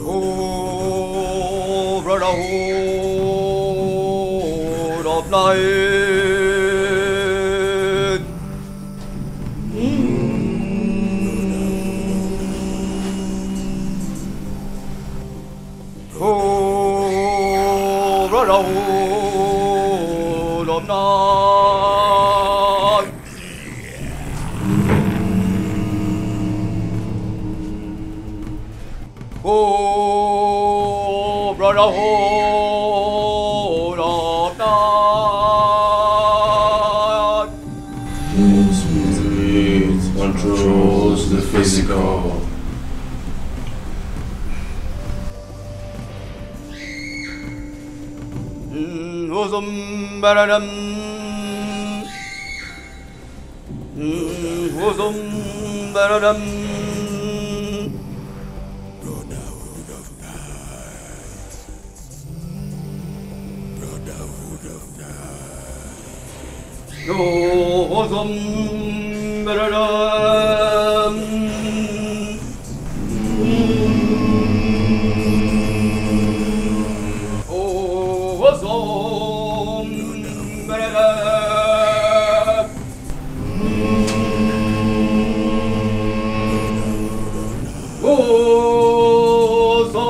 Oh, brotherhood of night. Oh, brotherhood of night. Oh, brotherhood of night. It controls the physical. Brotherhood of night. Brotherhood of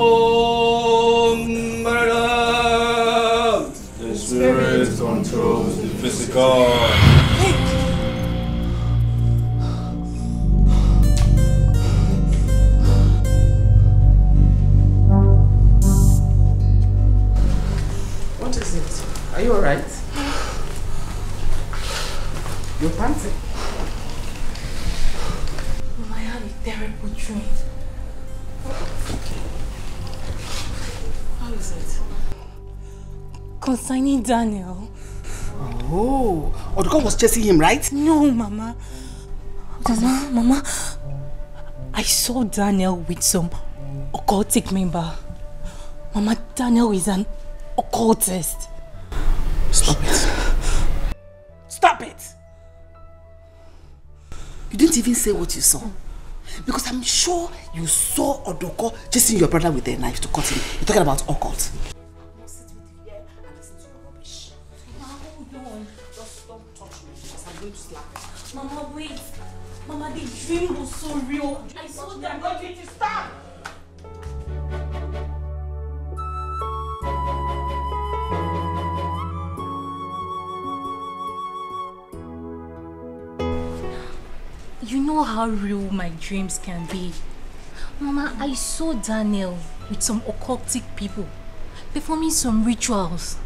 night. The spirit controls the physical. What is it? Are you alright? You're panting. I had a terrible dream. How is it? Concerning Daniel. Oh, Oduko was chasing him, right? No, Mama. Mama, I saw Daniel with some occultic member. Mama, Daniel is an occultist. Stop it. Stop it! You didn't even say what you saw. Because I'm sure you saw Oduko chasing your brother with a knife to cut him. You're talking about occult. Mama, wait. Mama, the dream was so real. I saw that. I'm not going to stop. You know how real my dreams can be. Mama, I saw Daniel with some occultic people performing some rituals.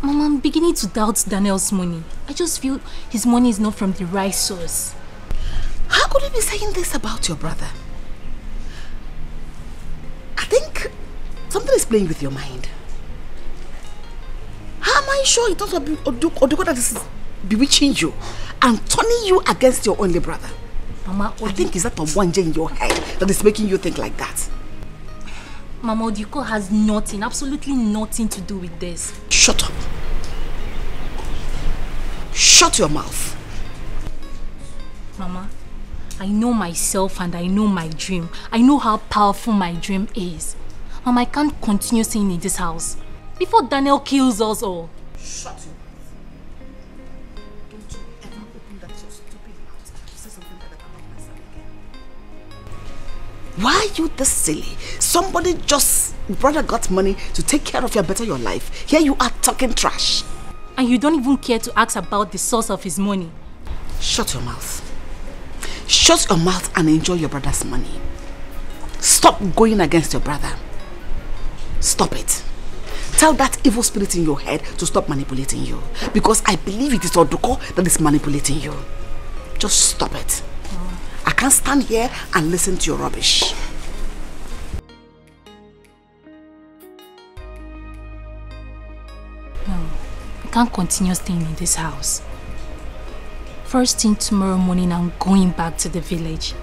Mama, I'm beginning to doubt Daniel's money. I just feel his money is not from the right source. How could you be saying this about your brother? I think something is playing with your mind. How am I sure it's not Oduko that is bewitching you and turning you against your only brother? Mama, I think it's that Obwanje in your head that is making you think like that. Mama, Oduko has nothing, absolutely nothing to do with this. Shut up. Shut your mouth. Mama, I know myself and I know my dream. I know how powerful my dream is. Mama, I can't continue staying in this house before Daniel kills us all. Shut your mouth. Don't you ever open that your stupid mouth to say something like that about my son again. Why are you this silly? Somebody just, brother got money to take care of you and better your life. Here you are talking trash. And you don't even care to ask about the source of his money. Shut your mouth. Shut your mouth and enjoy your brother's money. Stop going against your brother. Stop it. Tell that evil spirit in your head to stop manipulating you. Because I believe it is Oduko that is manipulating you. Just stop it. I can't stand here and listen to your rubbish. No, I can't continue staying in this house. First thing tomorrow morning, I'm going back to the village.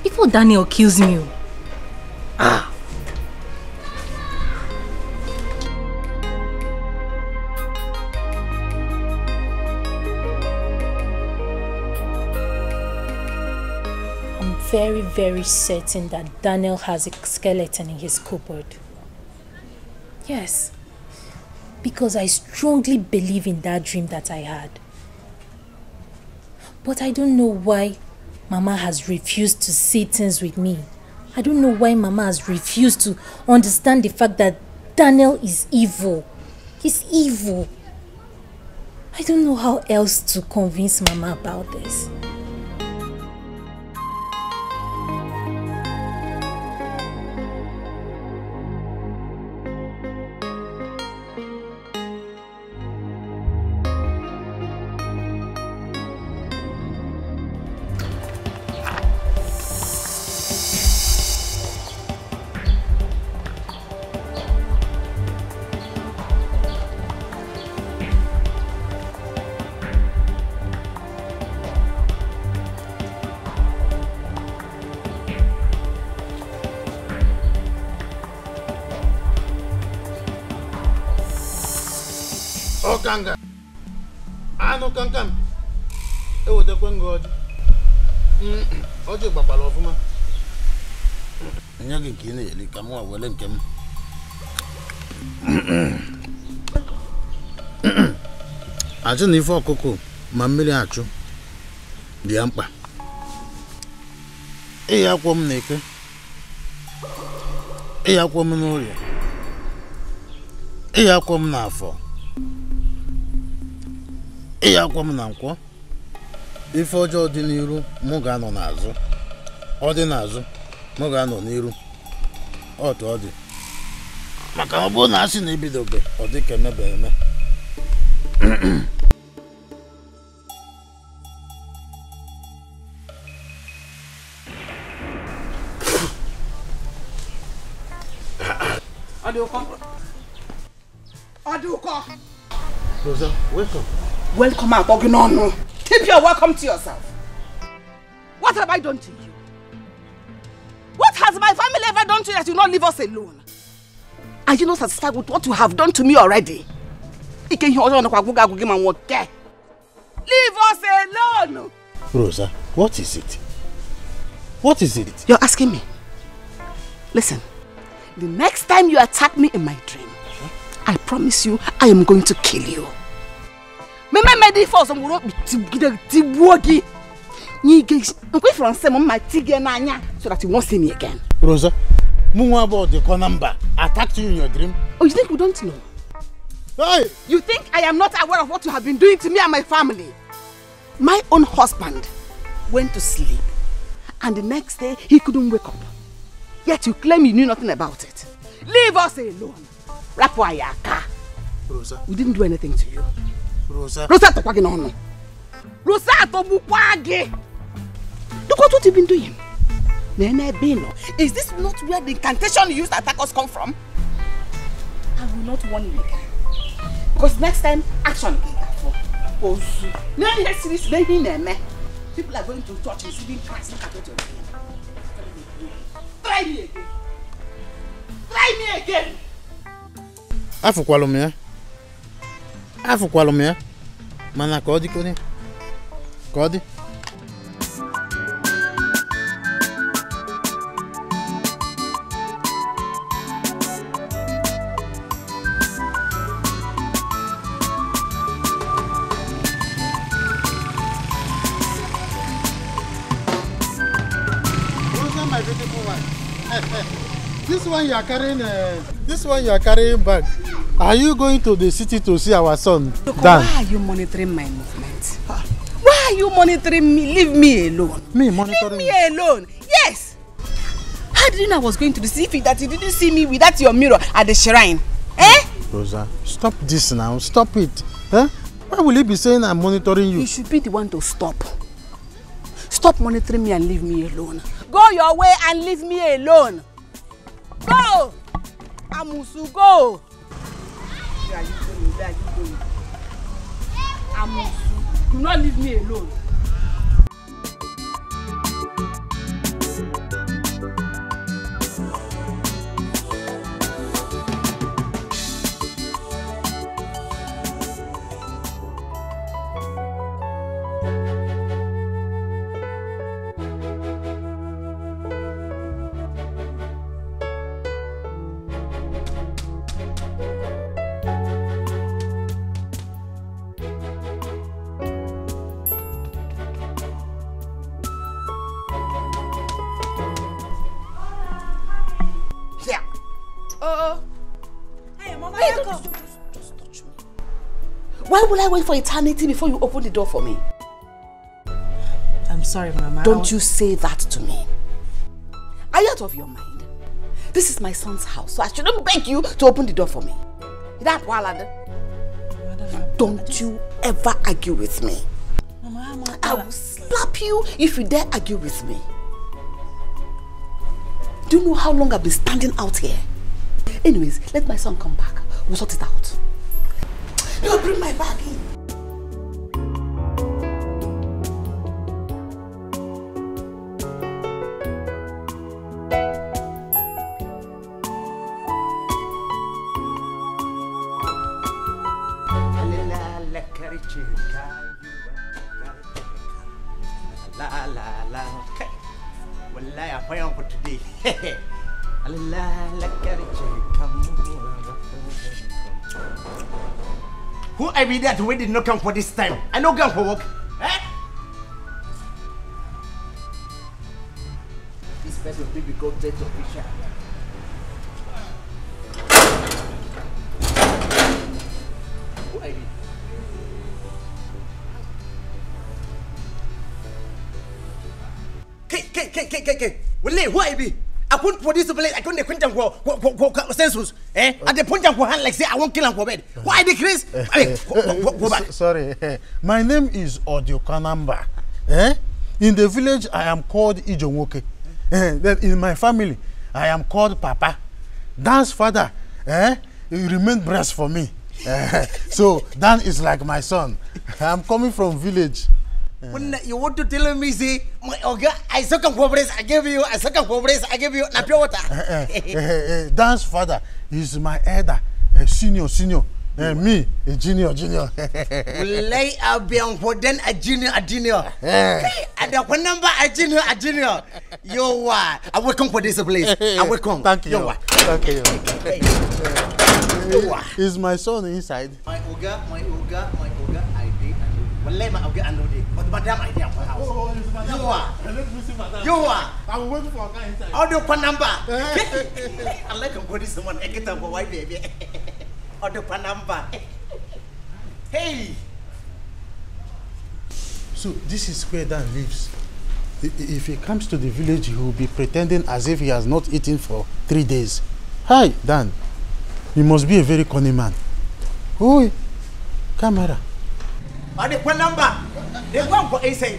Before Daniel kills me. Ah. very, very certain that Daniel has a skeleton in his cupboard. Yes. Because I strongly believe in that dream that I had. But I don't know why Mama has refused to see things with me. I don't know why Mama has refused to understand the fact that Daniel is evil. He's evil. I don't know how else to convince Mama about this. Okanga. Ano kankam. Ewo te kwengo oji. Oji gbapalo ofuma. Nya gi kini yeli kamu wa wele nkem. Achu ni fo koko ma mmiri achu. Di ampa. Ya kwom neke. Ya kwom n'oria. Ya kwom n'afọ. Ya kwom na nkwọ. Ife ọjọọ dị n'iru mụ ga-anọ n'azụ. Ọ dị n'azụ mụ ga-anọ n'iru. Otu ọ dị. Maka ọ bụrụ na asị na ebidobe ọ dị ka emebe eme. Aduko. Rosa, welcome. Welcome out, Oginono. Keep your welcome to yourself. What have I done to you? What has my family ever done to you that you not leave us alone? Are you not satisfied with what you have done to me already? Leave us alone! Rosa, what is it? What is it? You're asking me. Listen, the next time you attack me in my dream, I promise you, I am going to kill you. So that you won't see me again. Rosa, about the number attacked you in your dream. Oh, you think we don't know? Hey! You think I am not aware of what you have been doing to me and my family? My own husband went to sleep, and the next day he couldn't wake up. Yet you claim you knew nothing about it. Leave us alone. Rosa, we didn't do anything to you. Rosa. Rosa, Rosa, look what you've been doing. Is this not where the incantation you used to attack us come from? I will not warn you again. Because next time, action. People are going to church receiving Christ. Look at what you're doing. Try me again. Try me again. Afukwalumia. Mana kodi koni. Kodi. My beautiful one. This one you are carrying back. Are you going to the city to see our son? Why are you monitoring my movements? Why are you monitoring me? Leave me alone. Me monitoring? Leave me alone. Yes. How did you know I was going to the city that you didn't see me without your mirror at the shrine? Eh? Rosa, stop this now. Stop it. Eh? Why will you be saying I'm monitoring you? You should be the one to stop. Stop monitoring me and leave me alone. Go your way and leave me alone. Go! Amusu, go! Where are you going? Where are you going? Amusu, do not leave me alone. Hey, Mama, Hey, just touch me. Why will I wait for eternity before you open the door for me? I'm sorry, Mama. Don't you say that to me. Are you out of your mind? This is my son's house, so I shouldn't beg you to open the door for me. Don't you ever argue with me. Mama, I will slap you if you dare argue with me. Do you know how long I've been standing out here? Anyways, let my son come back. We'll sort it out. You bring my bag in. Okay. Wallahi, I find for today. Who I be that we did not come for this time? I no come for work. Eh? This person will be go dead official. Who I be? Okay. Wallahi, who I be? I couldn't for this place. I couldn't quit them for census. Eh? At the point of hand, like say I won't kill him for bed. Why the Chris? Go back. Sorry, my name is Odiokanamba. In the village, I am called Ijonwoke. Then in my family, I am called Papa. Dan's father, he remained breast for me. So Dan is like my son. I'm coming from village. When you want to tell me, say, my Oga, I suck on progress, I give you, I suck on progress, I give you, na pure water. Dan's father is my elder, senior. Me, a junior. Lay I'll be on for then a junior. And the one number a junior. You are. I will come for this place. I will come. Thank you. Thank you. Is my son inside? My Oga, I did. Well, let my Oga and Lodi. But Madam, I did for house. You are. I'm waiting for a guy inside. Audio one number. I like to put this one. I get up for white baby. Audio one number. Hey. So this is where Dan lives. If he comes to the village, he will be pretending as if he has not eaten for 3 days. Hi, Dan. You must be a very cunning man. Oi, camera. Audio one number. They want for a say.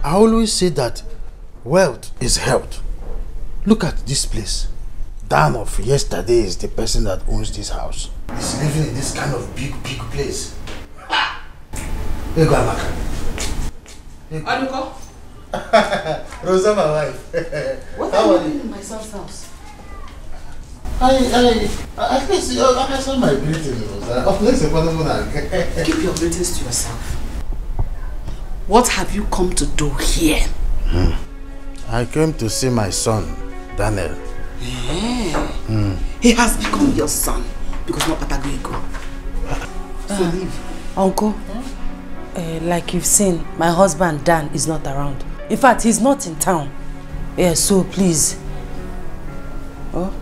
I always say that wealth is health. Look at this place. Dan of yesterday is the person that owns this house. He's living in this kind of big place. Hey, go Amaka. Aduko? Rosa, my wife. What are you doing in my son's house? I can see. I saw my greeting, Rosa. Keep your greetings to yourself. What have you come to do here? I came to see my son, Daniel. He has become your son because no Patagogo. So leave. Uncle, like you've seen, my husband Dan is not around. In fact, he's not in town. Yeah, so please. Oh?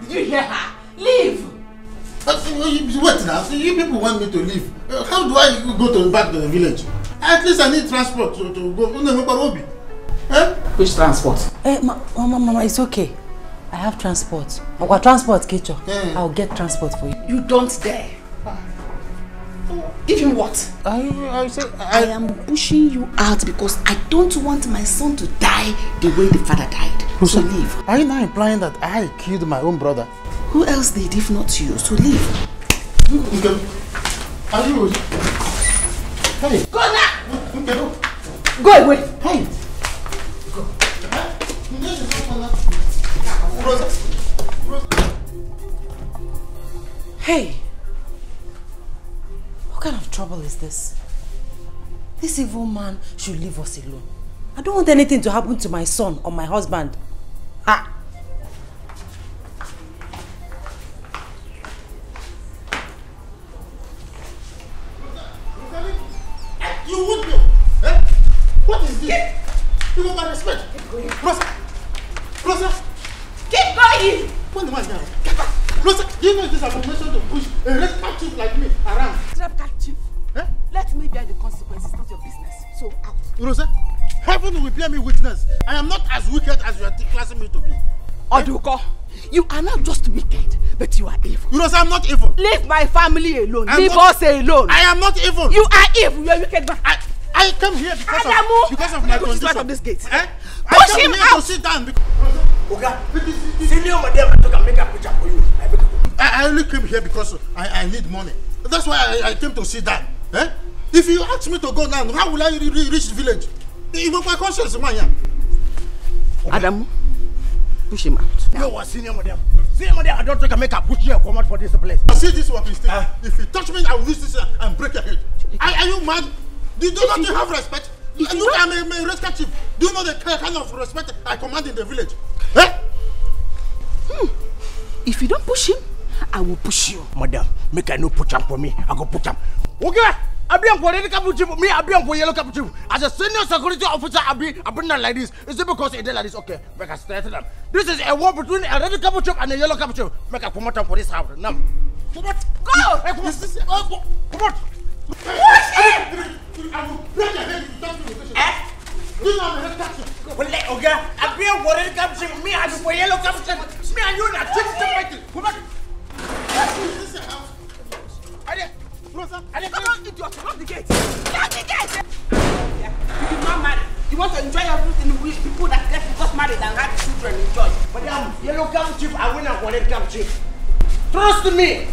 Did you hear her? Leave! Wait now, you people want me to leave. How do I go back to the village? At least I need transport to go. Which transport? Mama, it's okay. I have transport. I've got transport, Kecho. I'll get transport for you. You don't dare. Give him what? I am pushing you out because I don't want my son to die the way the father died. So leave. Are you now implying that I killed my own brother? Who else did if not you? So leave. Are you? Hey. Go now! Go away! Hey! Hey! What kind of trouble is this? This evil man should leave us alone. I don't want anything to happen to my son or my husband. Ha! You would know. Eh? What is this? You want my respect? Rosa! Rosa! Keep going! When the man down? Rosa, do you know this abomination to push a red cap chief like me around? Trap cat chief. Eh? Let me bear the consequences, not your business. So out. Rosa, heaven will bear me witness. I am not as wicked as you are classing me to be. Oduko, you are not just wicked, but you are evil. Rosa, I'm not evil. Leave my family alone. Leave us alone. I am not evil. You are evil. You are wicked man. I came here because of my condition. Of this gate. Eh? Push him out. To sit down because Senior madam, I can make a picture for you. I only came here because I need money. That's why I came to sit down. Eh? If you ask me to go now, how will I reach the village? Even my conscience, man. Adam, push him out. You are senior madam. Senior madam, I don't think I make a push you come out for this place. I see this working stick. If you touch me, I will use this and break your head. Are you mad? Do you not have respect? Look, I'm a rescue chief. Do you know the kind of respect I command in the village? Eh? If you don't push him, I will push you. Madam, make I no push him for me. I go push him. Okay? I be for red cap chief. Me, I be for yellow cap chief. As a senior security officer, I be not like this. Is it because it is like this? Okay, make I straighten them. This is a war between a red cap chief and a yellow cap chief. Make I promote him for this house. Now, come on, go! Hey, come on, come on. I will break your head if you touch me with this. Do you know I'm a head captain? Well, okay, I be for red cap chief. Me, I be for yellow cap chief. Me and you are fighting. Come on. This is your house. Come on, idiot! Lock the gate! Lock the gate! You did not marry. You want to enjoy everything with people that got married and had children enjoy. Madam, yellow cap chief, I win a red cap chief. Trust me.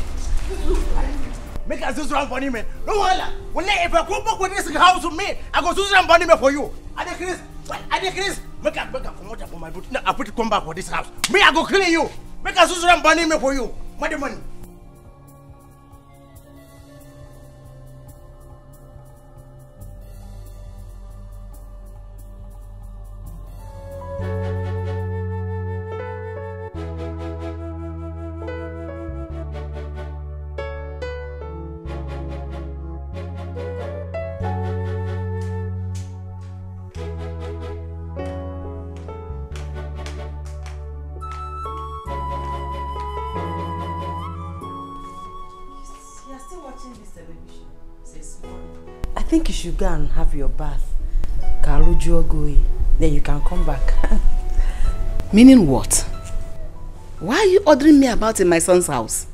Make us do something for me. No one. If I go back with this house with me, I go do something for you. I decrease. Make a promoter for my boot. Now I put it come back for this house. Me, I go kill you. Make us do something for you. Money. I think you should go and have your bath. Then you can come back. Meaning what? Why are you ordering me about in my son's house?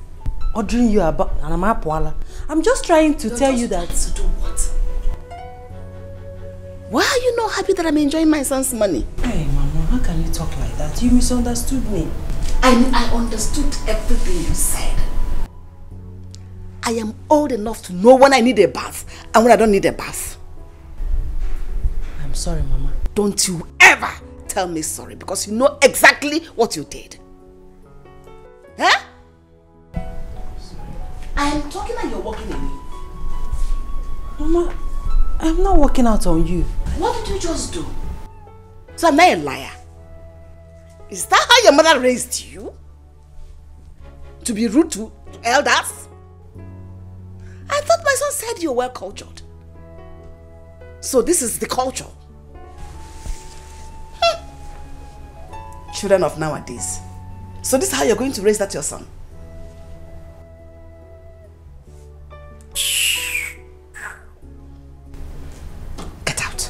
Ordering you about? I'm just trying to tell you that. To do what? Why are you not happy that I'm enjoying my son's money? Hey, Mama, how can you talk like that? You misunderstood me. I understood everything you said. I am old enough to know when I need a bath and when I don't need a bath. I'm sorry, Mama. Don't you ever tell me sorry because you know exactly what you did. Huh? Sorry. I am talking and you're walking away. Mama, I'm not working out on you. What did you just do? So I'm not a liar. Is that how your mother raised you? To be rude to elders? I thought my son said you were well cultured. So this is the culture. Children of nowadays. So this is how you're going to raise that your son? Get out.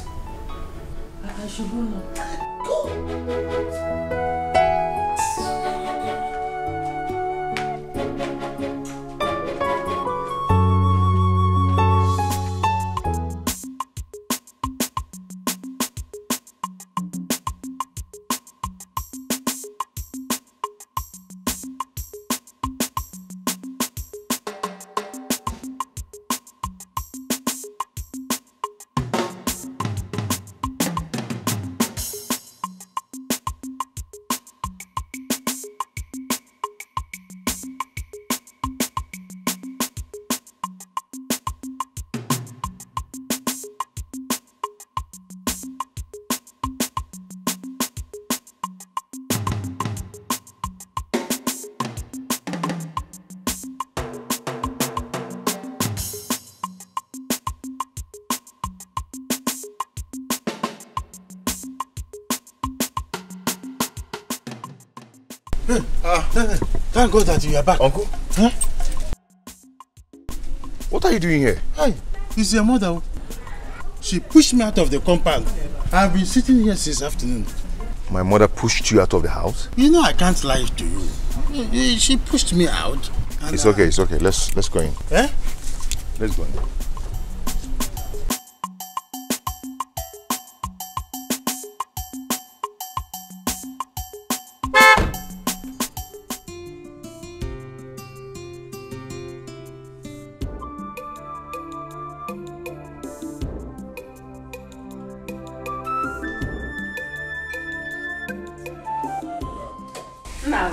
I should go now. Go. Thank God that you are back. Uncle? Huh? What are you doing here? Hey, it's your mother. She pushed me out of the compound. I've been sitting here since afternoon. My mother pushed you out of the house? You know I can't lie to you. She pushed me out. It's okay, it's okay. Let's go in. Eh? Let's go in. Now,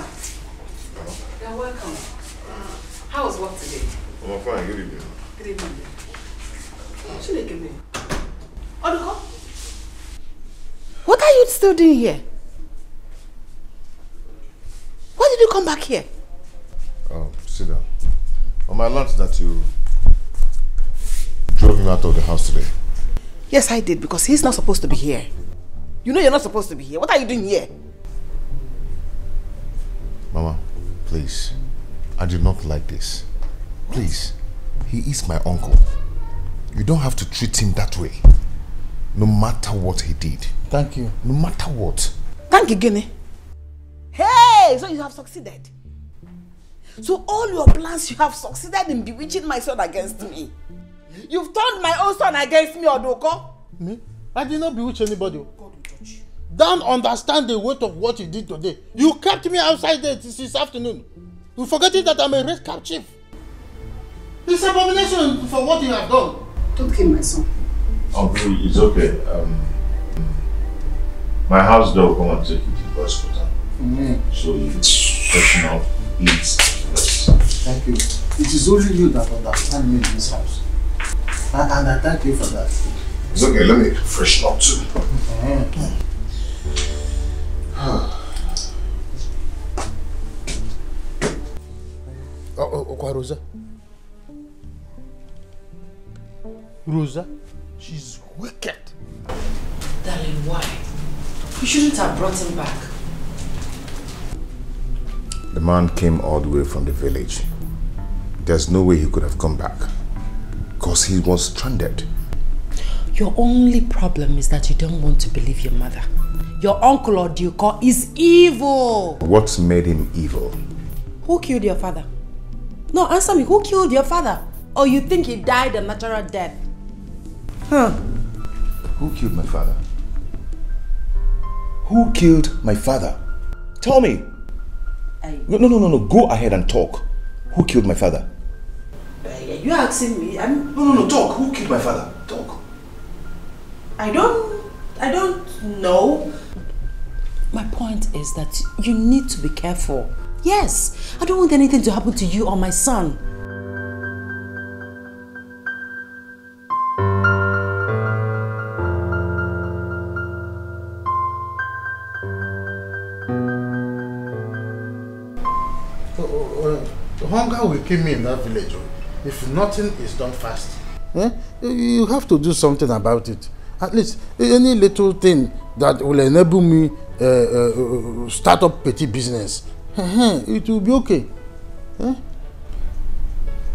you're welcome. How was work today? I'm fine, good evening. Good evening. Should I give me? Oduko? What are you still doing here? Why did you come back here? Oh, sit down. On my lunch that you drove him out of the house today. Yes, I did, because he's not supposed to be here. You know you're not supposed to be here. What are you doing here? Mama, please. I do not like this. Please. He is my uncle. You don't have to treat him that way. No matter what he did. Thank you. No matter what. Thank you, Guinea. Hey, so you have succeeded. So all your plans, you have succeeded in bewitching my son against me. You've turned my own son against me, Odoko. Me? I did not bewitch anybody. God will judge you. Don't understand the weight of what you did today. You kept me outside there this afternoon. You forgetting that I'm a red cap chief. It's abomination for what you have done. Don't kill my son. Uncle, it's okay. My house girl will come and take you to the hospital. So you freshen up, eat, rest. Thank you. It is only you that understand me in this house. And I thank you for that. It's okay, let me freshen up too. Rosa? Rosa? She's wicked. Darling, why? You shouldn't have brought him back. The man came all the way from the village. There's no way he could have come back. Because he was stranded. Your only problem is that you don't want to believe your mother. Your uncle or Dikeh is evil. What made him evil? Who killed your father? No, answer me. Who killed your father? Or you think he died a natural death? Huh? Who killed my father? Who killed my father? Tell me. No. Go ahead and talk. Who killed my father? You're asking me. No. Talk. Who killed my father? Talk. I don't know. My point is that you need to be careful. Yes, I don't want anything to happen to you or my son. Hunger will kill me in that village if nothing is done fast. You have to do something about it. At least any little thing that will enable me start up petty business. It will be okay.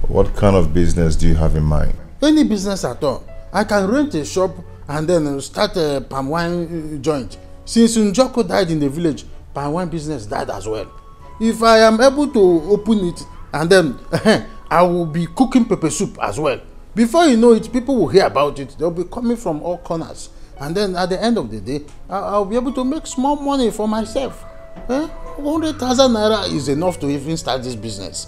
What kind of business do you have in mind? Any business at all. I can rent a shop and then start a palm wine joint. Since Njoko died in the village, palm wine business died as well. If I am able to open it and then I will be cooking pepper soup as well. Before you know it, people will hear about it. They'll be coming from all corners. And then at the end of the day, I'll be able to make small money for myself. 100,000 naira is enough to even start this business.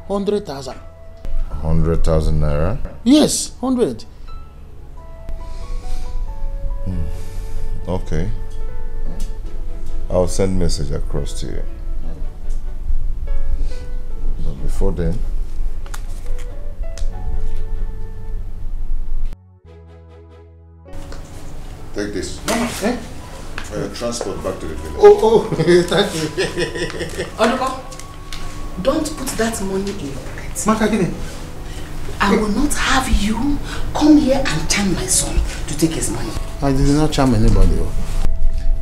100,000. 100,000 naira? Yes, 100. Okay. I'll send message across to you. But before then, take this. For your transport back to the village. Thank you. Oduko, don't put that money in your pocket. Makagine. I will not have you come here and charm my son to take his money. I did not charm anybody.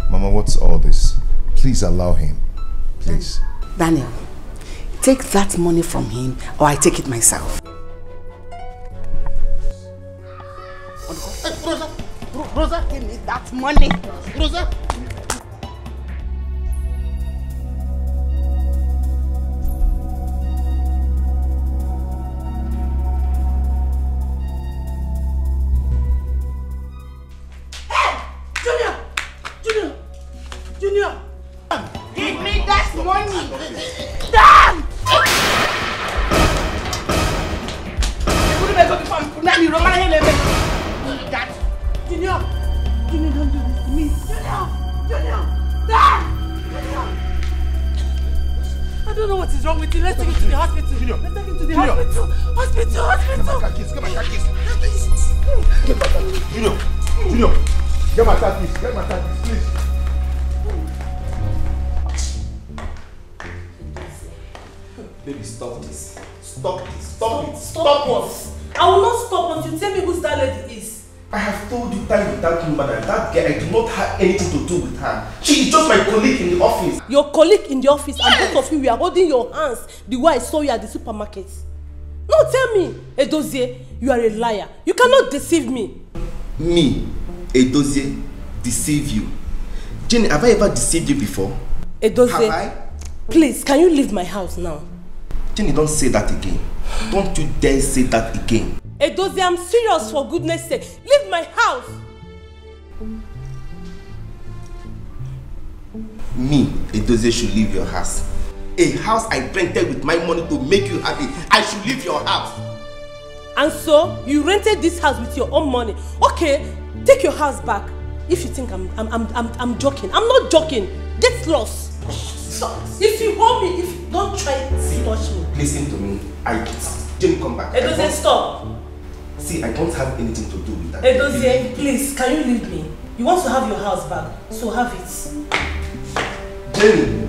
Mama, what's all this? Please allow him. Please. Daniel, take that money from him or I take it myself. Hey, Rosa, Give me that money. Rosa. Junior! Give me that money! Damn! Junior, don't do this to me. Junior! Damn! Junior! I don't know what is wrong with you. Let's take him to the hospital. Junior! Let's take him to the hospital. Hospital! Get my car keys. Junior! Get my car keys, please. Baby, stop this. Stop it. What? I will not stop until you tell me who that lady is. I have told you time without number that that girl, I do not have anything to do with her. She is just my colleague in the office. Your colleague in the office, and both of you, we are holding your hands the way I saw you at the supermarket. No, tell me, Edozie, you are a liar. You cannot deceive me. Me, Edozie, deceive you? Jenny, have I ever deceived you before? Edozie, have I? Please, can you leave my house now? Jenny, don't say that again. Don't you dare say that again. Edozie, I'm serious, for goodness sake. Leave my house. Me, Edozie, should leave your house. A house I rented with my money to make you happy. I should leave your house. And so, you rented this house with your own money. Okay, take your house back. If you think I'm joking. I'm not joking. Get lost. Stop. If you hold me, if you don't try to touch me. Listen to me. Jenny, come back. Edozie, stop. See, I don't have anything to do with that. Edozie, please, can you leave me? You want to have your house back, so have it. Jenny.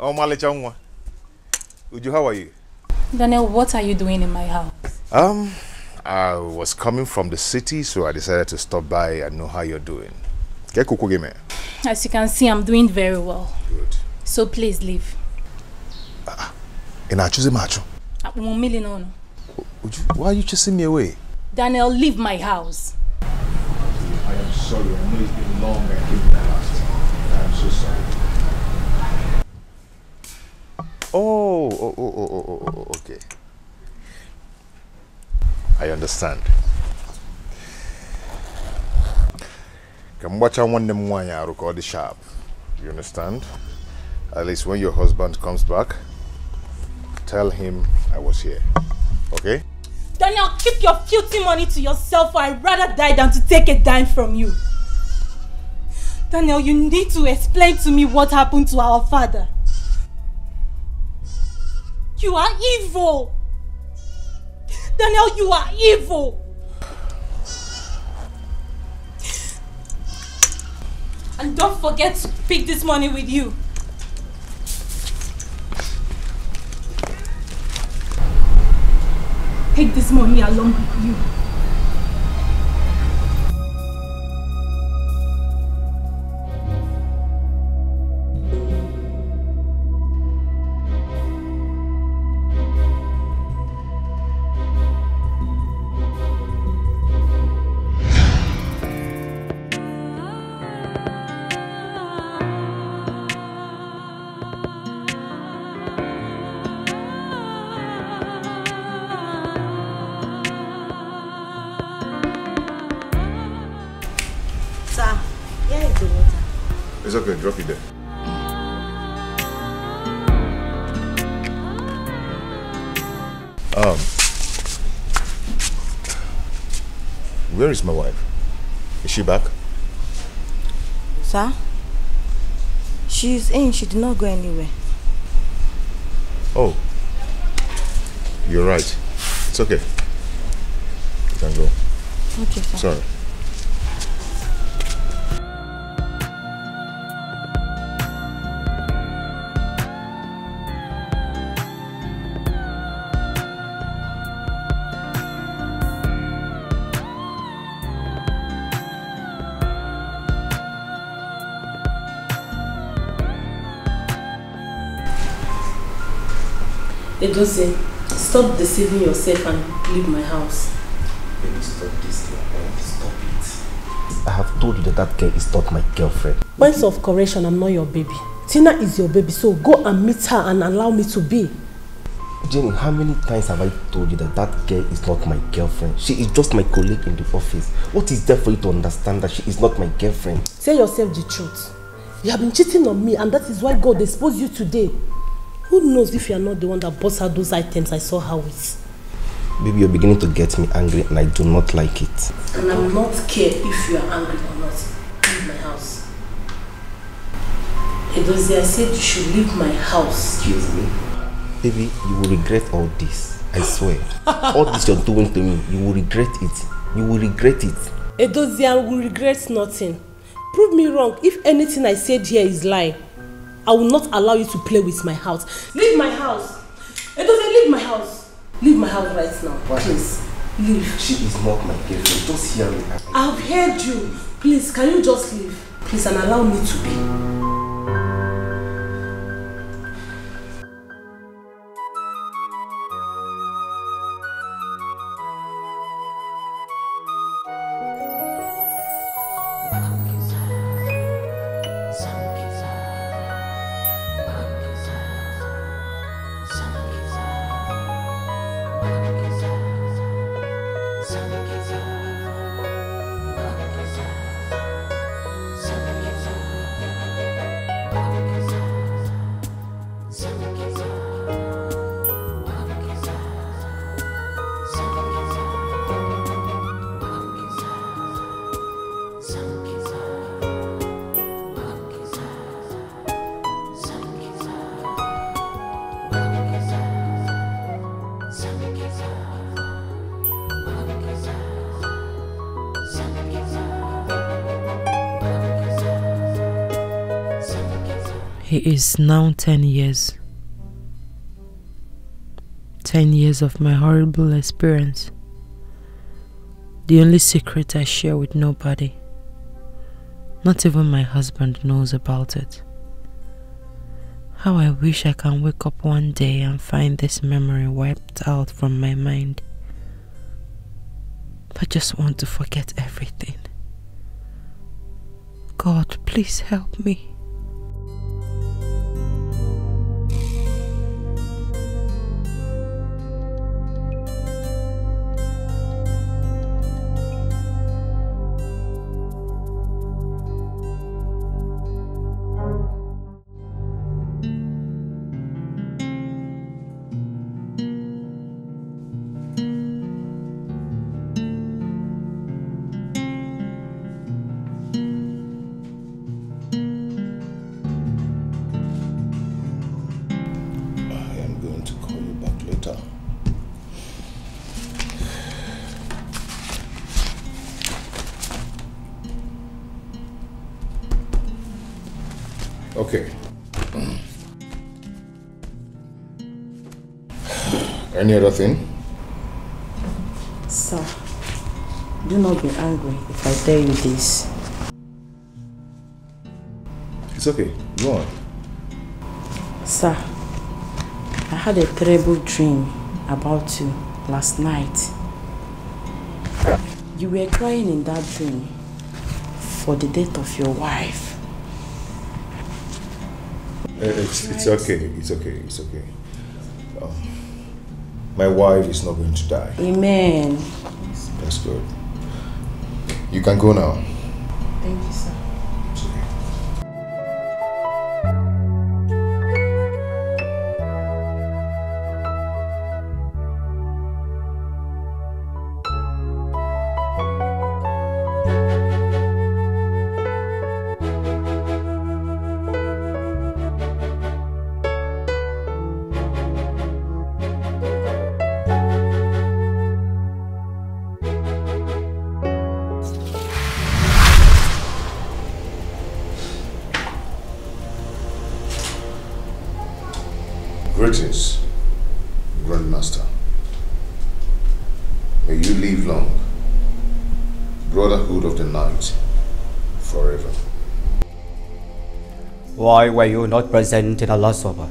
Oh, Malichangwa. Uju, how are you? Daniel, what are you doing in my house? I was coming from the city, so I decided to stop by and know how you're doing. As you can see, I'm doing very well. Good. So please leave. And I choose a macho. No. Why are you chasing me away? Daniel, leave my house. I am sorry. I know it's been long and came the last time. I am so sorry. Oh, okay. I understand. Come watch one them one ya record the sharp. You understand? At least when your husband comes back, tell him I was here. Okay? Daniel, keep your filthy money to yourself, or I'd rather die than to take a dime from you. Daniel, you need to explain to me what happened to our father. You are evil. Daniel, you are evil. And don't forget to pick this money with you. take this money along with you. It's okay, drop it there. Where is my wife? Is she back? Sir? She's in, she did not go anywhere. Oh. You're right. It's okay. You can go. Okay, sir. Sorry. Edozie, stop deceiving yourself and leave my house. Baby, stop this. Stop it. I have told you that that girl is not my girlfriend. Points of correction, I'm not your baby. Tina is your baby, so go and meet her and allow me to be. Jenny, how many times have I told you that that girl is not my girlfriend? She is just my colleague in the office. What is there for you to understand that she is not my girlfriend? Tell yourself the truth. You have been cheating on me and that is why God exposed you today. Who knows if you are not the one that bought her those items I saw her with? Baby, you're beginning to get me angry and I do not like it. And I'm not care if you are angry or not. Leave my house. Edozie, I said you should leave my house. Excuse me? Baby, you will regret all this. I swear. All this you're doing to me, you will regret it. You will regret it. Edozie, I will regret nothing. Prove me wrong if anything I said here is lie. I will not allow you to play with my house. Leave my house. Edozie, leave my house. Leave my house right now. What? Please, leave. She is not my girlfriend. Just hear me. I've heard you. Please, can you just leave? Please, and allow me to be. It is now 10 years. 10 years of my horrible experience. The only secret I share with nobody. Not even my husband knows about it. How I wish I can wake up one day and find this memory wiped out from my mind. I just want to forget everything. God, please help me. Okay. Any other thing? Sir, do not be angry if I tell you this. It's okay. Go on. Sir, I had a terrible dream about you last night. You were crying in that dream for the death of your wife. It's okay. It's okay. It's okay. My wife is not going to die. Amen. That's good. You can go now. Thank you, sir. It's okay. 'Greetings, Grandmaster. May you live long, Brotherhood of the Night, forever. Why were you not present in the last supper?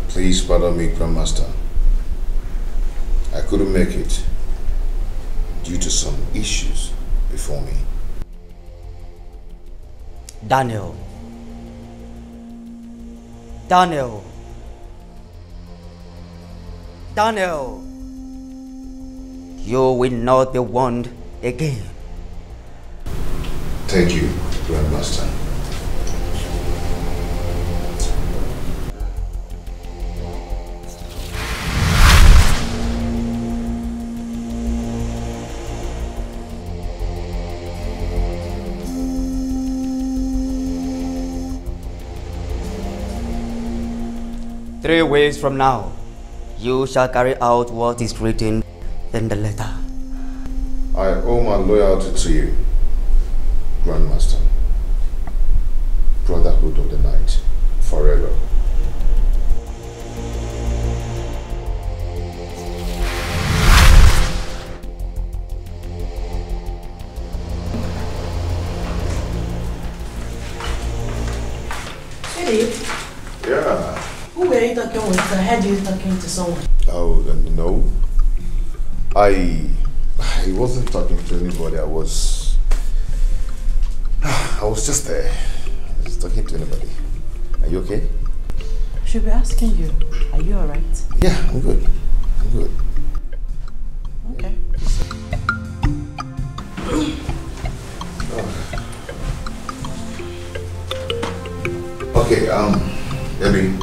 Please pardon me, Grandmaster. I couldn't make it due to some issues before me. Daniel. Daniel. Daniel. You will not be warned again. Thank you, Grandmaster. Three weeks from now, you shall carry out what is written in the letter. I owe my loyalty to you, Grandmaster. Brotherhood of the Night, forever. Eddie? Yeah. Who were you talking with? I heard you talking to someone. Oh, no. I wasn't talking to anybody. I was just there. I was talking to anybody. Are you okay? I should be asking you. Are you alright? Yeah, I'm good. I'm good. Okay. Okay, Debbie,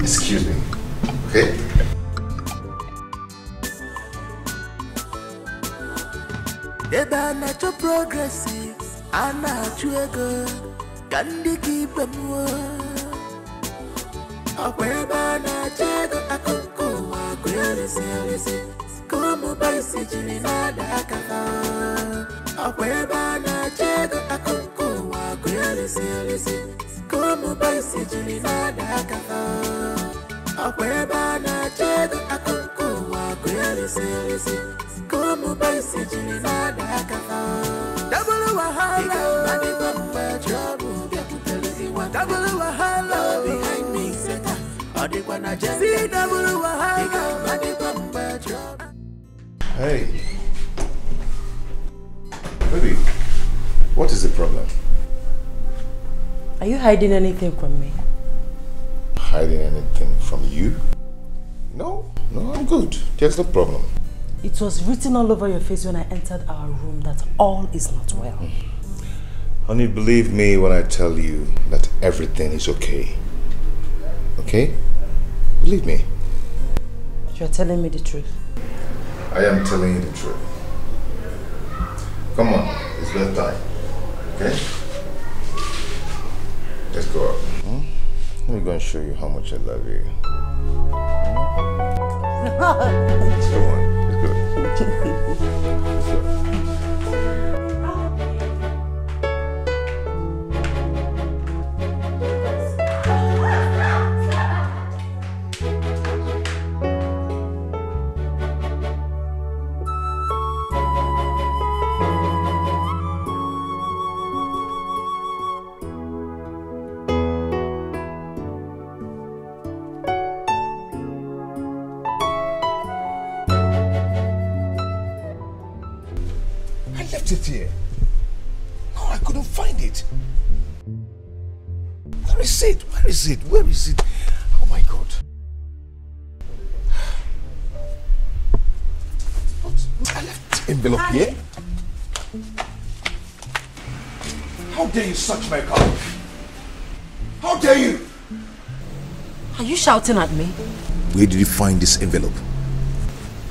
excuse me, okay? Eba nacho progressive, ana chuego, kandi kibemwa. Akweba na chego akonkowa, kwelisi, como baisi jini nada akafa. Akweba na chego akonkowa, kwelisi, como baisi jini nada akafa. Akweba na chego akonkowa, kwelisi, como baisi jini nada akafa. Double wahala, madi bamba trouble, double wahala behind me, seta. Adekwana jesi, double wahala, madi bamba trouble. Hey. Baby, what is the problem? Are you hiding anything from me? Hiding anything from you? No, I'm good. There's no problem. It was written all over your face when I entered our room that all is not well. Honey, believe me when I tell you that everything is okay. Okay? Believe me. You're telling me the truth. I am telling you the truth. Come on, it's bedtime. Okay? Let's go up. Let me go and show you how much I love you. Come on, let's go. Let's go. I couldn't find it. Where is it? Where is it? Where is it? Oh my God. What? I left the envelope here. How dare you search my car? How dare you? Are you shouting at me? Where did you find this envelope?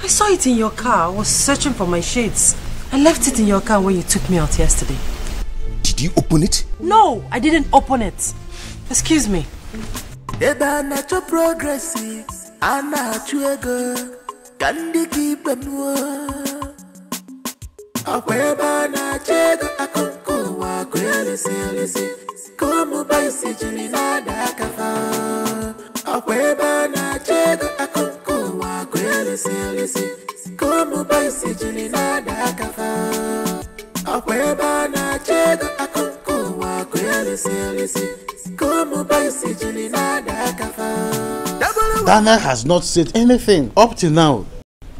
I saw it in your car. I was searching for my shades. I left it in your car when you took me out yesterday. Did you open it? No, I didn't open it. Excuse me. Eba nacho progressive, ana chuego, kandi kipenwo. Akweba na chego akonko wa kwelisi, como baisi julina da kafa. Akweba na chego akonko wa kwelisi, como baisi julina da kafa. Akweba na chego akonko wa kwelisi. Daniel has not said anything up till now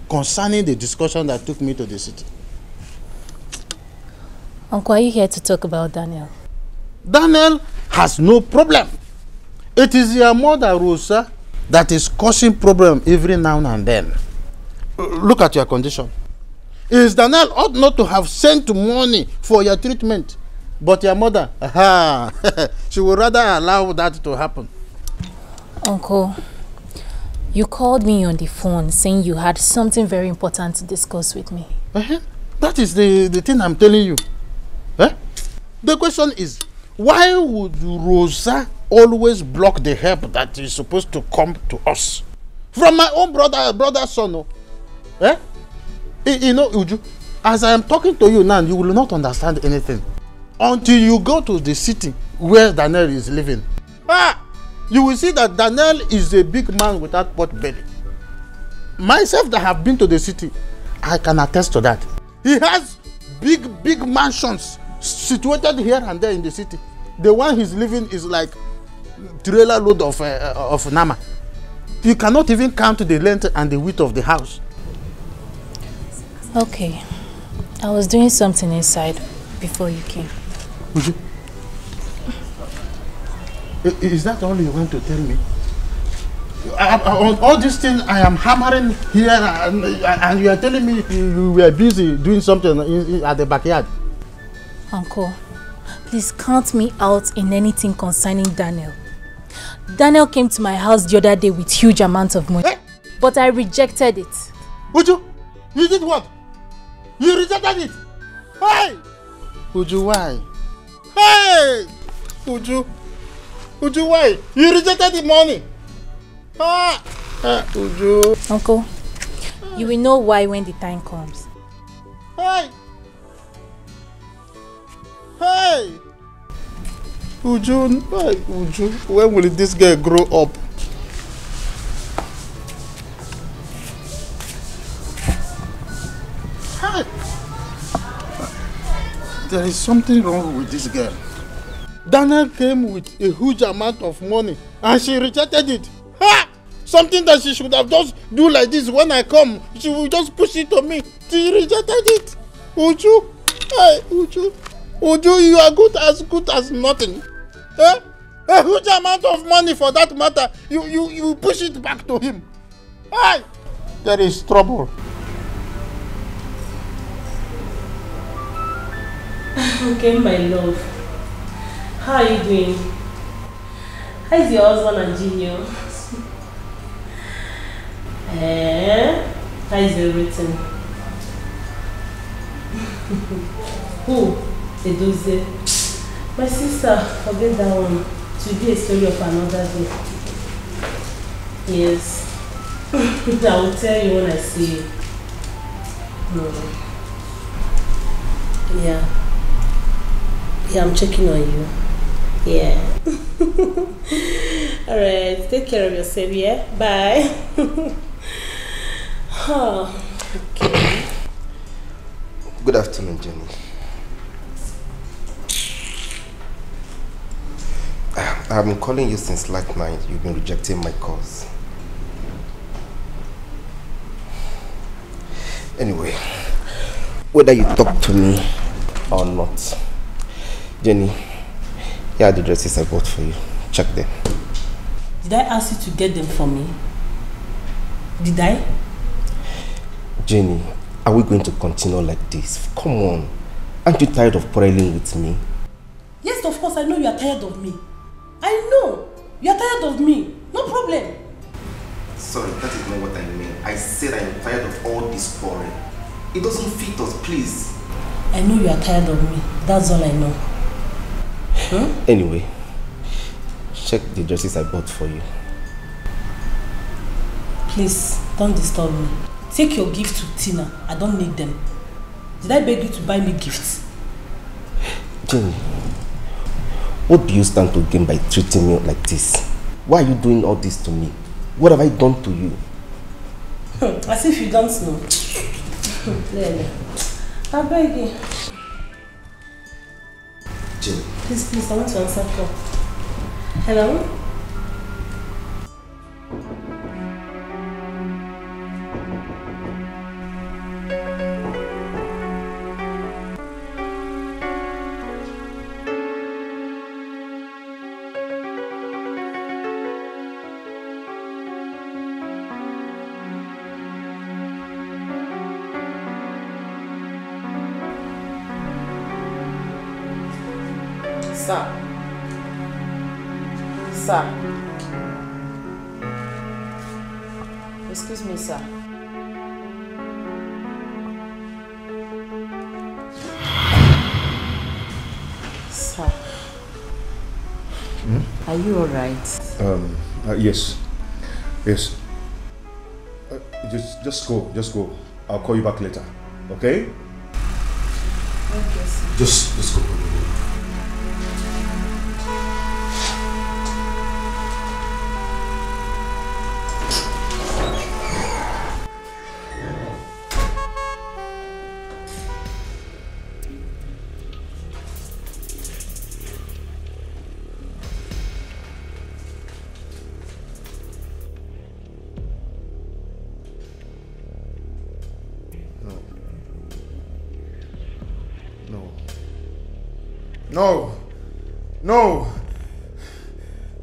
concerning the discussion that took me to the city. Uncle, are you here to talk about Daniel? Daniel has no problem. It is your mother, Rosa, that is causing problem every now and then. Look at your condition. Is Daniel ought not to have sent money for your treatment? But your mother, she would rather allow that to happen. Uncle, you called me on the phone saying you had something very important to discuss with me. That is the thing I'm telling you. The question is, why would Rosa always block the help that is supposed to come to us? From my own brother's son. You know, Uju, as I am talking to you now, you will not understand anything. Until you go to the city where Daniel is living. You will see that Daniel is a big man without pot belly. Myself that have been to the city, I can attest to that. He has big mansions situated here and there in the city. The one he's living is like trailer load of nama. You cannot even count the length and the width of the house. Okay. I was doing something inside before you came. Is that all you want to tell me? On all these things I am hammering here and you are telling me you were busy doing something at the backyard. Uncle, please count me out in anything concerning Daniel. Daniel came to my house the other day with huge amounts of money. But I rejected it. Uju, you did what? You rejected it? Hey! Uju, why? Hey! Uju, why? You rejected the money. Uju. Uncle, you will know why when the time comes. Hey! Hey! Uju, when will this girl grow up? Hey! There is something wrong with this girl. Daniel came with a huge amount of money and she rejected it. Something that she should have just do like this when I come. She will just push it to me. She rejected it. Uju, hey, Uju, you are good as nothing. A huge amount of money for that matter. You push it back to him. Hey, there is trouble. Okay, my love. How are you doing? How is your husband and Junior? How is everything? Who? Edoze. My sister, forget that one. To be a story of another day. Yes. I will tell you when I see you. Yeah. Yeah, I'm checking on you. Yeah. Alright, take care of yourself, yeah? Bye. Oh, okay. Good afternoon, Jenny. I've been calling you since last night. You've been rejecting my calls. Anyway, whether you talk to me or not, Jenny, here are the dresses I bought for you. Check them. Did I ask you to get them for me? Did I? Jenny, are we going to continue like this? Come on. Aren't you tired of quarreling with me? Yes, of course, I know you are tired of me. I know. You are tired of me. No problem. Sorry, that is not what I mean. I said I am tired of all this quarreling. It doesn't fit us, please. I know you are tired of me. That's all I know. Anyway, check the dresses I bought for you. Please, don't disturb me. Take your gift to Tina. I don't need them. Did I beg you to buy me gifts? Jenny, what do you stand to gain by treating me like this? Why are you doing all this to me? What have I done to you? As if you don't know. Clearly. I beg you. Jenny. Please, I want to answer call. Hello? Sir. Excuse me, sir. Sir. Are you alright? Yes. Yes. Just go. I'll call you back later. Okay? Okay, sir. Just go.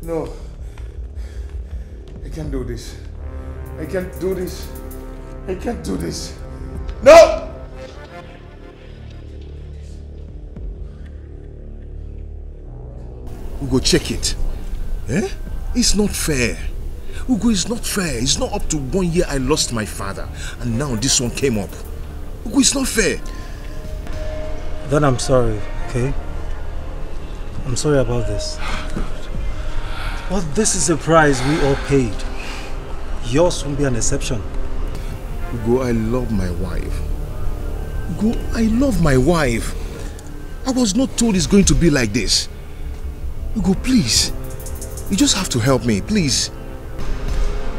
No. I can't do this. I can't do this. No! Ugo, check it. Eh? It's not fair. Ugo, it's not fair. It's not up to 1 year I lost my father. And now this one came up. Ugo, it's not fair. Then I'm sorry, okay? I'm sorry about this. Well, this is a price we all paid. Yours won't be an exception. Ugo, I love my wife. Ugo, I love my wife. I was not told it's going to be like this. Ugo, please. You just have to help me, please.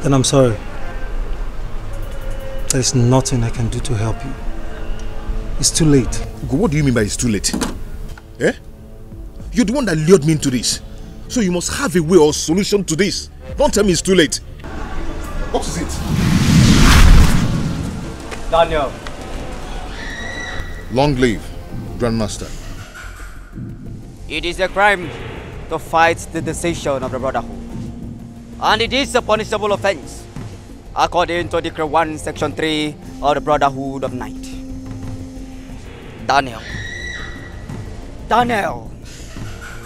Then I'm sorry. There's nothing I can do to help you. It's too late. Ugo, what do you mean by it's too late? Eh? You're the one that lured me into this. So you must have a way or solution to this. Don't tell me it's too late. What is it? Daniel. Long live, Grandmaster. It is a crime to fight the decision of the Brotherhood. And it is a punishable offense, according to Decree 1, Section 3 of the Brotherhood of Night. Daniel,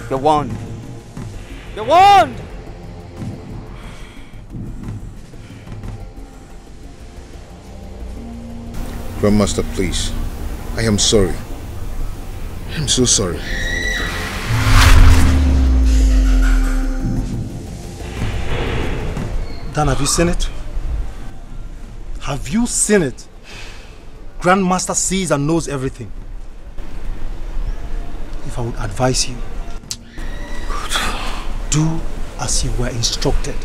you're warned. You're warned! Grandmaster, please. I am sorry. I'm so sorry. Dan, have you seen it? Have you seen it? Grandmaster sees and knows everything. If I would advise you, do as you were instructed.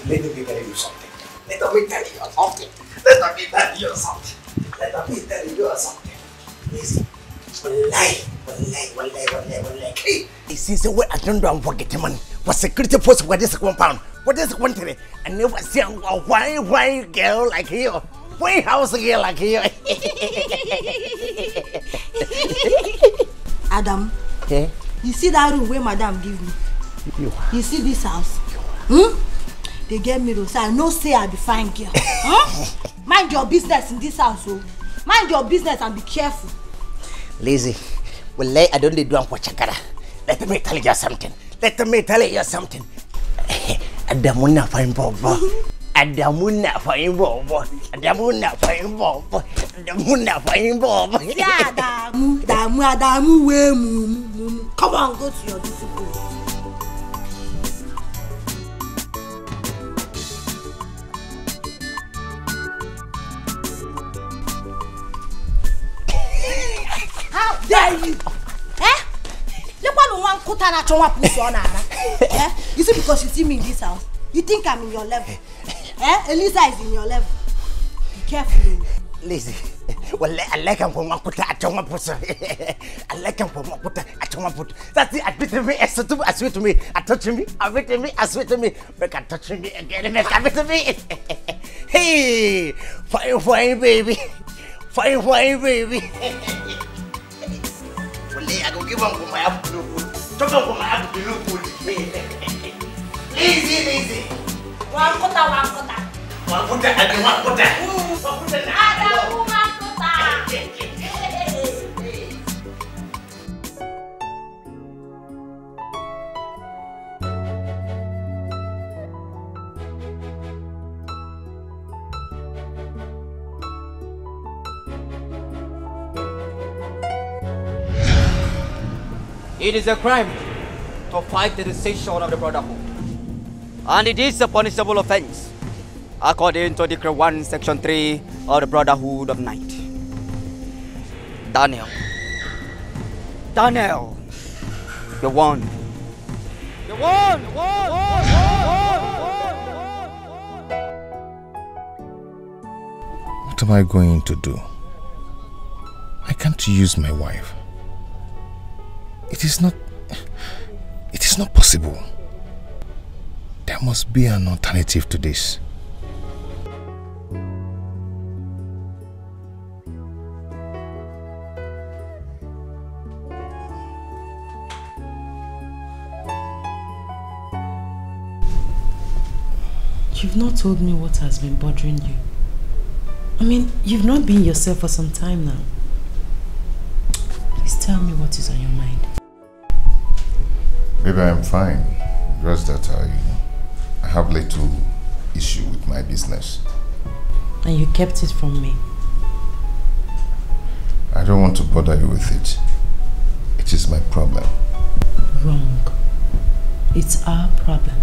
Let me tell you something. Let me tell you something. Let me tell you something. Let me tell you something. Listen. Wallahi. Since the way I don't forget man. Was security post for this compound. What is one thing? I never see a white girl like you. White house girl like you. Adam. Okay. You see that room where Madam give me? You see this house? They get me so I know say I be fine girl. Mind your business in this house, oh. Mind your business and be careful. Lazy. Well, I don't need one for chakara. Let me tell you something. Adamuna fine bobo. Adamuna fine bobo. Yeah, Adamu, we mumu. Come on, go to your discipline. How dare you? Look what one kutana chonwa puso na. You see, because you see me in this house, you think I'm in your level. Elisa is in your level. Be careful. Lazy. Well, I like him for one kuta chonwa puso. I like him for one kuta chonwa puso. That's it. I beat me. I swear to me. I touch me. I beat me. I swear to me. Make a touch me again. Make a beat me. Hey, fine, baby. Fine, baby. I go give up for my afternoon food. Talk about my afternoon food. Lazy. One quarter. It is a crime to fight the decision of the Brotherhood, and it is a punishable offense according to Decree 1, Section 3 of the Brotherhood of Night. Daniel, you won. What am I going to do? I can't use my wife. It is not possible. There must be an alternative to this. You've not told me what has been bothering you. I mean, you've not been yourself for some time now. Please tell me what is on your mind. Baby, I'm fine. Just that I have little issue with my business. And you kept it from me. I don't want to bother you with it. It is my problem. Wrong. It's our problem,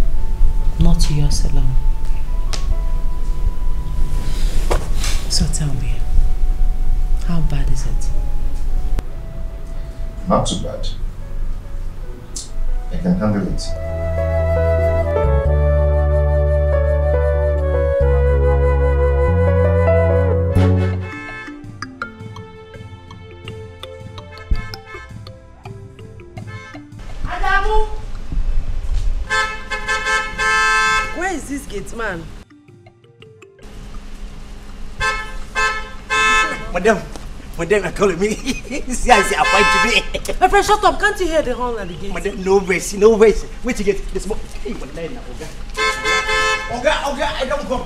not yours alone. So tell me, how bad is it? Not too bad. I can handle it. Adamu! Where is this gate man? Madam, are calling me. See, I fight today. My friend, shut up. Can't you hear the horn at the gate? Madam, no ways. Wait to get this more. Hey, Oga, I don't come.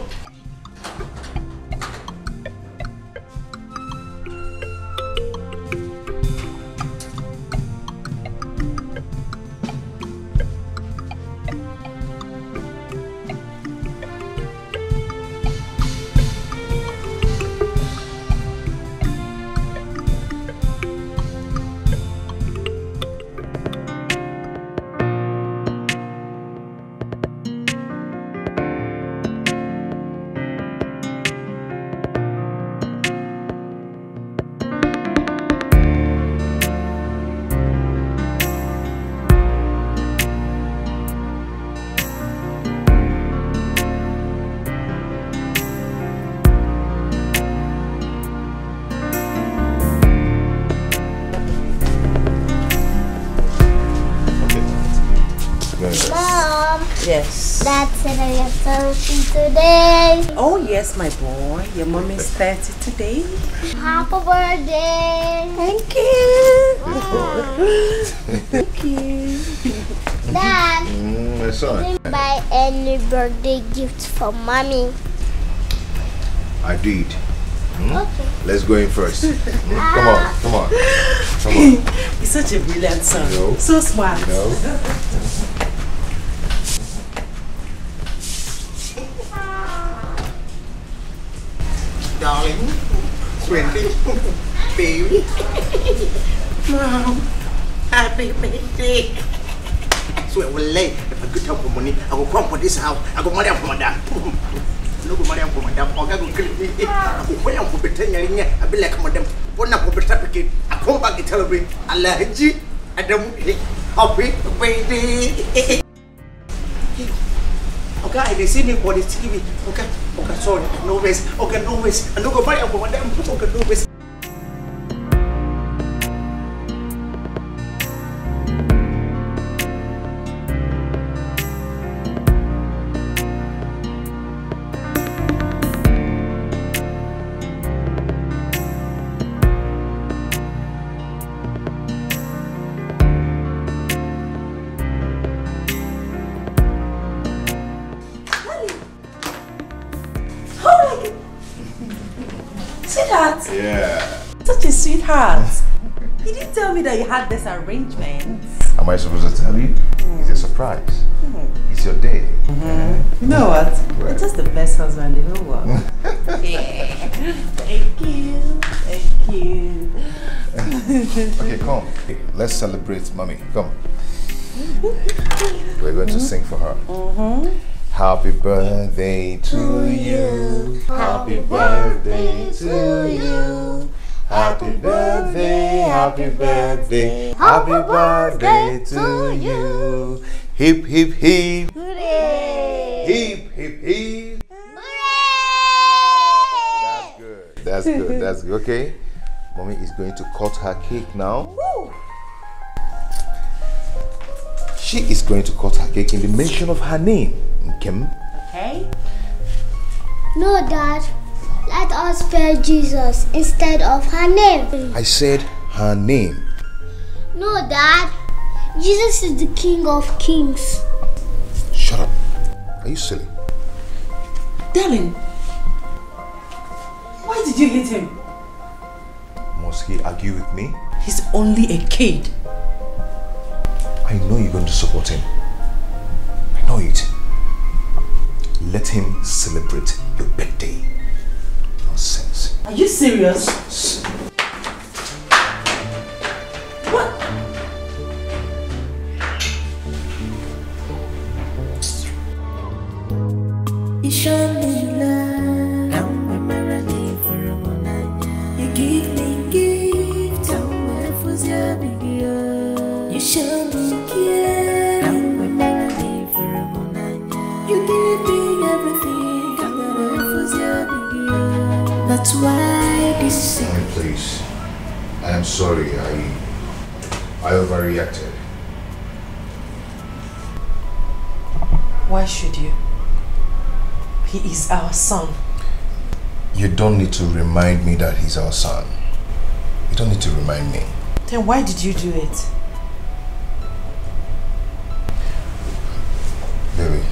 Yes. Dad said I am 30 today. Oh yes, my boy. Your mom is 30 today. Happy birthday. Thank you. Thank you. Dad, My son. didn't buy any birthday gifts for mommy. I did. Okay. Let's go in first. Come on, come on. Come on. He's such a brilliant son. No. So smart. No. Darling, sweetie, baby. Mom, happy birthday. So I will lay. If I could help for money, I will come for this house. I go money for madam. No go money for madam. I go kill me. I go pay for pretending I be like madam. One up for the traffic. I come back and tell me LIAH. Adam, happy birthday. Okay, they see me for the TV. Okay, sorry, no waste. Okay, no waste. I don't go buy a woman. Okay, no waste. Yeah. Such a sweetheart. You didn't tell me that you had this arrangement. Am I supposed to tell you? It's a surprise. It's your day. You know what? You're just the best husband in the whole world. Yeah. Thank you. Thank you. Okay, come. Let's celebrate mommy. Come. We're going to sing for her. Happy birthday to you. Happy birthday to you. Happy birthday, happy birthday, happy birthday to you. Hip, hip, hip. Hooray. Hip, hip, hip. Hooray. That's good. That's good. That's good. Okay. Mommy is going to cut her cake now. Woo. She is going to cut her cake in the mention of her name. Kim. Okay. No, Dad. Let us spell Jesus instead of her name. I said her name. No, Dad. Jesus is the King of Kings. Shut up. Are you silly? Darling, why did you hit him? Must he argue with me? He's only a kid. I know you're going to support him. I know it. Let him celebrate your birthday. Nonsense. Are you serious? What? You show me love, I'm a melody for a monanya. You give me gift, I'm a you show me care, I'm a melody for a monanya. You give me everything, I'm a that's why this is. Please, I am sorry. I overreacted. Why should you? He is our son. You don't need to remind me that he's our son. You don't need to remind me. Then why did you do it? Baby.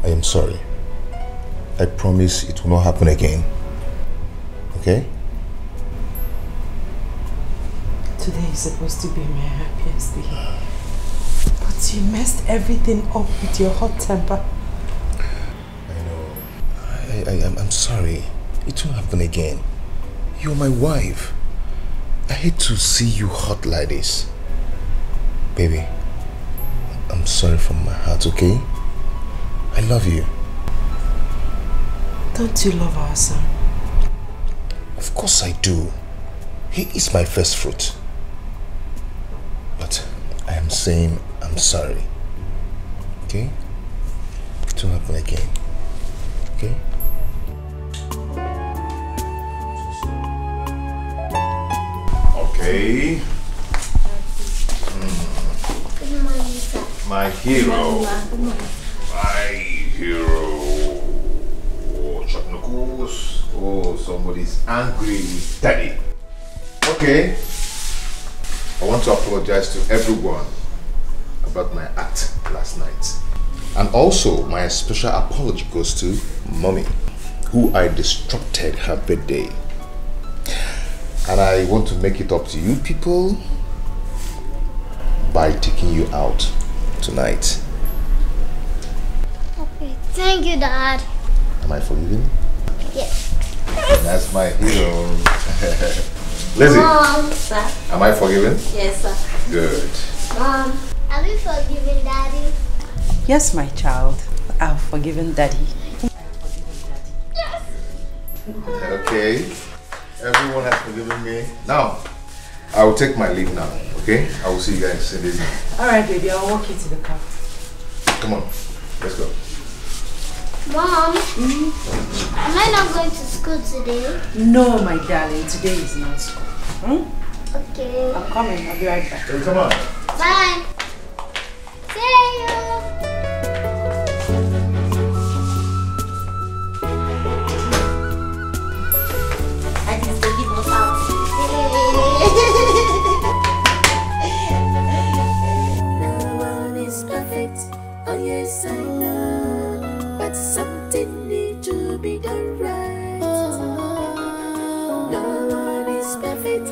I am sorry. I promise it will not happen again. Okay? Today is supposed to be my happiest day. But you messed everything up with your hot temper. I know. I'm sorry. It won't happen again. You're my wife. I hate to see you hot like this. Baby, I'm sorry from my heart, okay? I love you. Don't you love our son? Of course I do. He is my first fruit. But I am saying I'm sorry. Okay? It won't happen again. Okay? Okay. My hero. My hero. Oh, Chuck Knuckles. Oh, somebody's angry with Daddy. Okay. I want to apologize to everyone about my act last night. And also, my special apology goes to Mommy, who I disrupted her birthday. And I want to make it up to you people by taking you out tonight. Okay, thank you, Dad. Am I forgiven? Yes. That's my hero. Lizzie, Mom, sir. am I forgiven? Yes, sir. Good. Mom, are we forgiven, Daddy? Yes, my child. I've forgiven Daddy. Yes. Okay. Everyone has forgiven me. Now, I will take my leave now, okay? I will see you guys in the evening. Alright, baby, I'll walk you to the car. Come on, let's go. Mom, am I not going to school today? No, my darling, today is not school. Okay. I'm coming, I'll be right back. Hey, come on. Bye. See you. I can still give us out. No one is perfect. Oh yes, I know. But something needs to be done right. No one is perfect.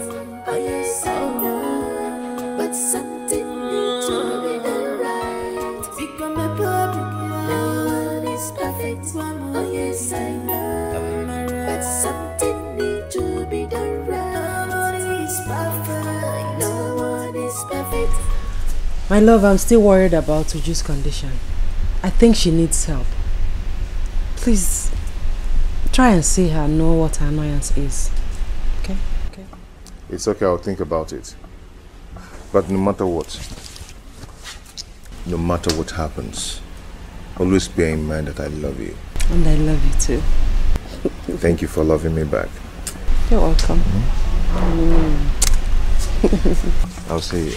Oh yes, I know. But something needs to be done right. Become a public. No one is perfect. Oh yes, I know. But something needs to be done right. No one is perfect. No one is perfect. My love, I'm still worried about Uju's condition. I think she needs help. Please, try and see her, know what her annoyance is. Okay? Okay. It's okay, I'll think about it. But no matter what happens, always bear in mind that I love you. And I love you too. Thank you for loving me back. You're welcome. I'll see you.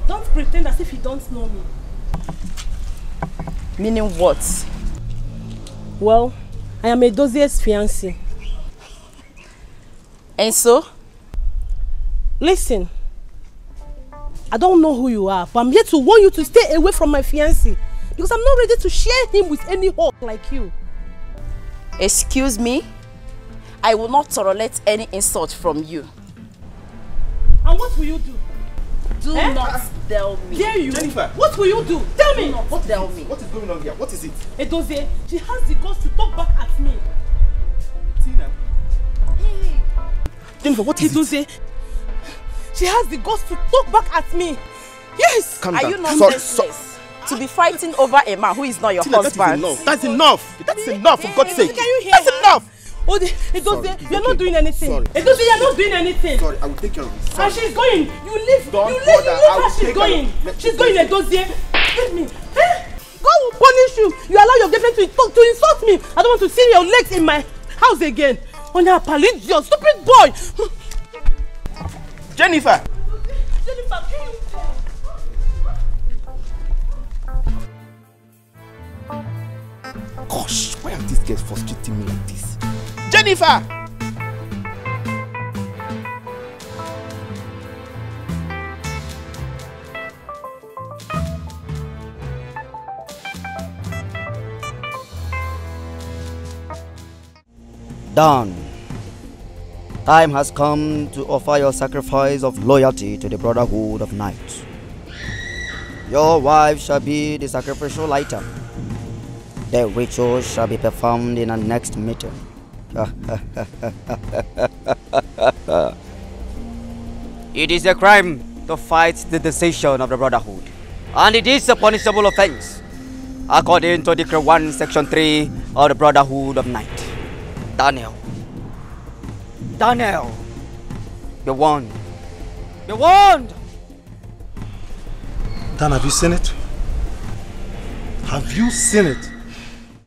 Don't pretend as if you don't know me. Meaning what? Well, I am a Dozier's fiancé. And so? Listen, I don't know who you are, but I'm here to warn you to stay away from my fiancé because I'm not ready to share him with any whore like you. Excuse me? I will not tolerate any insult from you. And what will you do? Do not tell me. Dare you? Jennifer! What will you do? Tell me! What tell me? What is going on here? What is it? Edozie, she has the guts to talk back at me. Tina. Hey. Jennifer, what is Edozie, she has the guts to talk back at me. Yes! Calm Are down. you not senseless? To be fighting over a man who is not your Tina, husband. That's enough. That's enough, for God's sake. Can you hear That's her? enough. Oh, Edozie, you're okay. not doing anything. Sorry. Edozie, you're not doing anything. Sorry, I will take care of it. And she's going. You leave. Don't You leave bother. I her. will She's take her. going. Let- She's going, Edozie. Let me. God will punish you. You allow your girlfriend to insult me. I don't want to see your legs in my house again. On your palidio, stupid boy. Jennifer! Jennifer, can frustrating me like this. Jennifer! Done. Time has come to offer your sacrifice of loyalty to the Brotherhood of Night. Your wife shall be the sacrificial item. The ritual shall be performed in our next meeting. It is a crime to fight the decision of the Brotherhood, and it is a punishable offense, according to Decree 1, Section 3 of the Brotherhood of Night. Daniel, be warned. Be warned! Dan, have you seen it? Have you seen it?